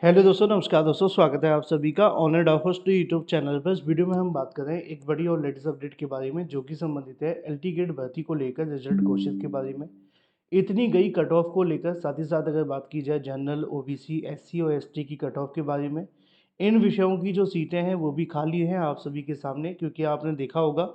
Hello दोस्तों, नमस्कार दोस्तों। स्वागत है आप सभी का ऑनर्ड ऑफर्स टू यूट्यूब चैनल पर। इस वीडियो में हम बात कर रहे हैं एक बड़ी और लेटेस्ट अपडेट के बारे में, जो कि संबंधित है एलटी गेट भर्ती को लेकर रिजल्ट घोषित के बारे में। इतनी गई कट ऑफ को लेकर, साथ ही साथ अगर बात की जाए जनरल, ओबीसी, एससी और एसटी की कट ऑफ के बारे में, इन विषयों की जो सीटें हैं वो भी खाली हैं आप सभी के सामने। क्योंकि आपने देखा होगा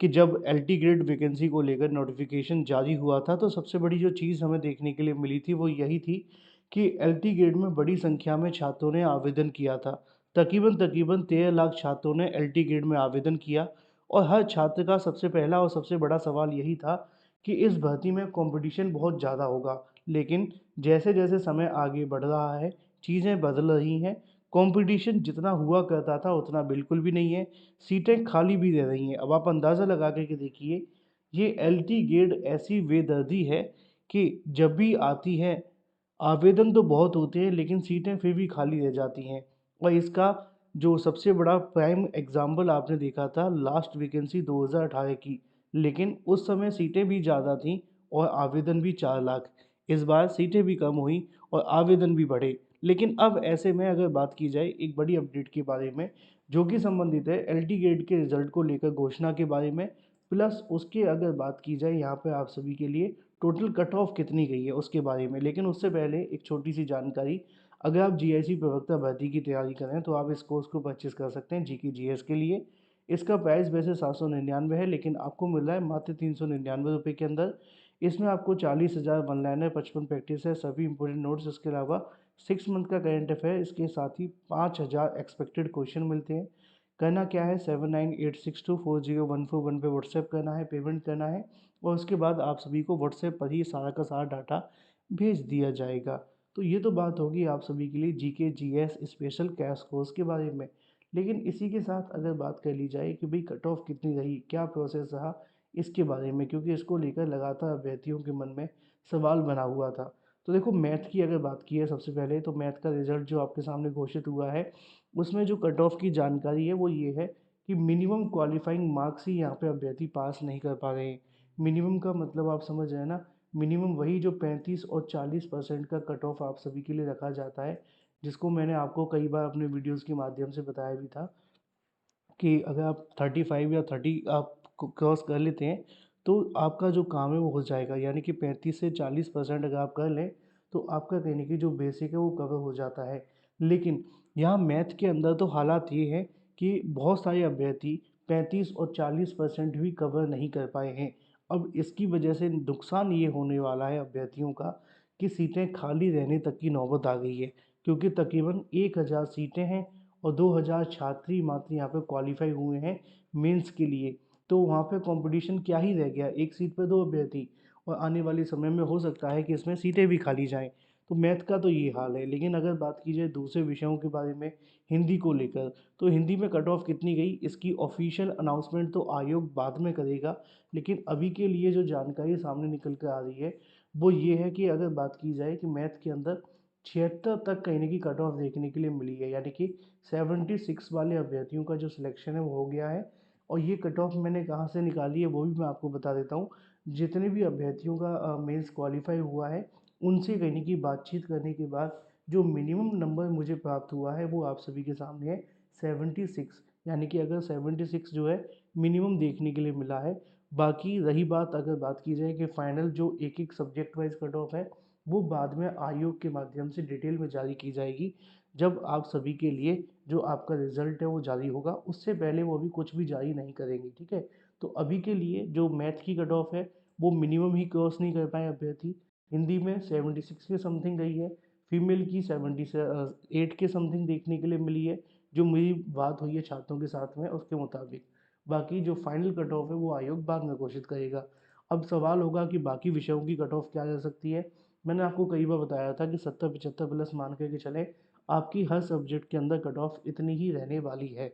कि जब एलटी ग्रेड वैकेंसी को लेकर नोटिफिकेशन जारी हुआ था, तो सबसे बड़ी जो चीज़ हमें देखने के लिए मिली थी वो यही थी कि एलटी ग्रेड में बड़ी संख्या में छात्रों ने आवेदन किया था। तकरीबन तकरीबन 13 लाख छात्रों ने एलटी ग्रेड में आवेदन किया। और हर छात्र का सबसे पहला और सबसे बड़ा सवाल यही था कि इस भर्ती में कंपटीशन बहुत ज़्यादा होगा। लेकिन जैसे जैसे समय आगे बढ़ रहा है, चीज़ें बदल रही हैं। कंपटीशन जितना हुआ करता था उतना बिल्कुल भी नहीं है। सीटें खाली भी रह रही हैं। अब आप अंदाज़ा लगा के देखिए, ये एलटी ग्रेड ऐसी बेदर्दी है कि जब भी आती है, आवेदन तो बहुत होते हैं लेकिन सीटें फिर भी खाली रह जाती हैं। और इसका जो सबसे बड़ा प्राइम एग्जाम्पल आपने देखा था लास्ट वैकेंसी 2018 की। लेकिन उस समय सीटें भी ज़्यादा थीं और आवेदन भी 4 लाख। इस बार सीटें भी कम हुई और आवेदन भी बढ़े। लेकिन अब ऐसे में अगर बात की जाए एक बड़ी अपडेट के बारे में, जो कि संबंधित है एलटी ग्रेड के रिजल्ट को लेकर घोषणा के बारे में, प्लस उसके अगर बात की जाए यहाँ पे आप सभी के लिए टोटल कट ऑफ कितनी गई है उसके बारे में। लेकिन उससे पहले एक छोटी सी जानकारी, अगर आप जीआईसी प्रवक्ता भर्ती की तैयारी करें तो आप इस कोर्स को परचेस कर सकते हैं जीके जीएस के लिए। इसका प्राइस वैसे 799 है, लेकिन आपको मिल रहा है मात्र 399 रुपये के अंदर। इसमें आपको 40,000 वन लाइनर, 55 प्रैक्टिस है, सभी इंपॉर्टेंट नोट्स, इसके अलावा 6 मंथ का करंट अफेयर, इसके साथ ही 5,000 एक्सपेक्टेड क्वेश्चन मिलते हैं। करना क्या है, 7986240141 पे व्हाट्सएप करना है, पेमेंट करना है, और उसके बाद आप सभी को व्हाट्सएप पर ही सारा का सारा डाटा भेज दिया जाएगा। तो ये तो बात होगी आप सभी के लिए GK GS special cash course के बारे में। लेकिन इसी के साथ अगर बात कर ली जाए कि भाई कट ऑफ कितनी रही, क्या प्रोसेस रहा, इसके बारे में, क्योंकि इसको लेकर लगातार अभ्यर्थियों के मन में सवाल बना हुआ था। तो देखो, मैथ की अगर बात की है सबसे पहले, तो मैथ का रिजल्ट जो आपके सामने घोषित हुआ है, उसमें जो कट ऑफ की जानकारी है वो ये है कि मिनिमम क्वालिफाइंग मार्क्स ही यहाँ पे अभ्यर्थी पास नहीं कर पा रहे हैं। मिनिमम का मतलब आप समझ रहे हैं ना। मिनिमम वही जो 35 और 40% का कट ऑफ आप सभी के लिए रखा जाता है, जिसको मैंने आपको कई बार अपने वीडियोस के माध्यम से बताया भी था कि अगर आप 35 या 30 आप क्रॉस कर लेते हैं तो आपका जो काम है वो हो जाएगा। यानी कि 35 से 40% अगर आप कर लें तो आपका कहने की जो बेसिक है वो कवर हो जाता है। लेकिन यहाँ मैथ के अंदर तो हालात ये है कि बहुत सारे अभ्यर्थी 35 और 40% भी कवर नहीं कर पाए हैं। अब इसकी वजह से नुकसान ये होने वाला है अभ्यर्थियों का कि सीटें खाली रहने तक की नौबत आ गई है। क्योंकि तकरीबन 1,000 सीटें हैं और 2,000 छात्र ही मात्र यहाँ पे क्वालिफाई हुए हैं मेंस के लिए। तो वहाँ पे कंपटीशन क्या ही रह गया, एक सीट पर 2 अभ्यर्थी। और आने वाले समय में हो सकता है कि इसमें सीटें भी खाली जाएं। तो मैथ का तो ये हाल है। लेकिन अगर बात की जाए दूसरे विषयों के बारे में, हिंदी को लेकर, तो हिंदी में कट ऑफ कितनी गई इसकी ऑफिशियल अनाउंसमेंट तो आयोग बाद में करेगा। लेकिन अभी के लिए जो जानकारी सामने निकल कर आ रही है वो ये है कि अगर बात की जाए कि मैथ के अंदर 76 तक कहीं ना कहीं कट ऑफ देखने के लिए मिली है। यानी कि 76 वाले अभ्यर्थियों का जो सिलेक्शन है वो हो गया है। और ये कट ऑफ मैंने कहाँ से निकाली है वो भी मैं आपको बता देता हूँ। जितने भी अभ्यर्थियों का मेंस क्वालिफाई हुआ है, उनसे कहीं की बातचीत करने के बाद जो मिनिमम नंबर मुझे प्राप्त हुआ है वो आप सभी के सामने है, 76। यानी कि अगर 76 जो है मिनिमम देखने के लिए मिला है। बाकी रही बात, अगर बात की जाए कि फाइनल जो एक एक सब्जेक्ट वाइज कट ऑफ है, वो बाद में आयोग के माध्यम से डिटेल में जारी की जाएगी। जब आप सभी के लिए जो आपका रिजल्ट है वो जारी होगा, उससे पहले वो अभी कुछ भी जारी नहीं करेंगे, ठीक है। तो अभी के लिए जो मैथ की कट ऑफ है वो मिनिमम ही क्रॉस नहीं कर पाए अभ्यर्थी। हिंदी में 76 के समथिंग गई है, फीमेल की 78 के समथिंग देखने के लिए मिली है, जो मेरी बात हुई है छात्रों के साथ में उसके मुताबिक। बाकी जो फाइनल कट ऑफ है वो आयोग बाद में घोषित करेगा। अब सवाल होगा कि बाकी विषयों की कट ऑफ क्या जा सकती है। मैंने आपको कई बार बताया था कि 70-75 प्लस मान के चले, आपकी हर सब्जेक्ट के अंदर कट ऑफ इतनी ही रहने वाली है।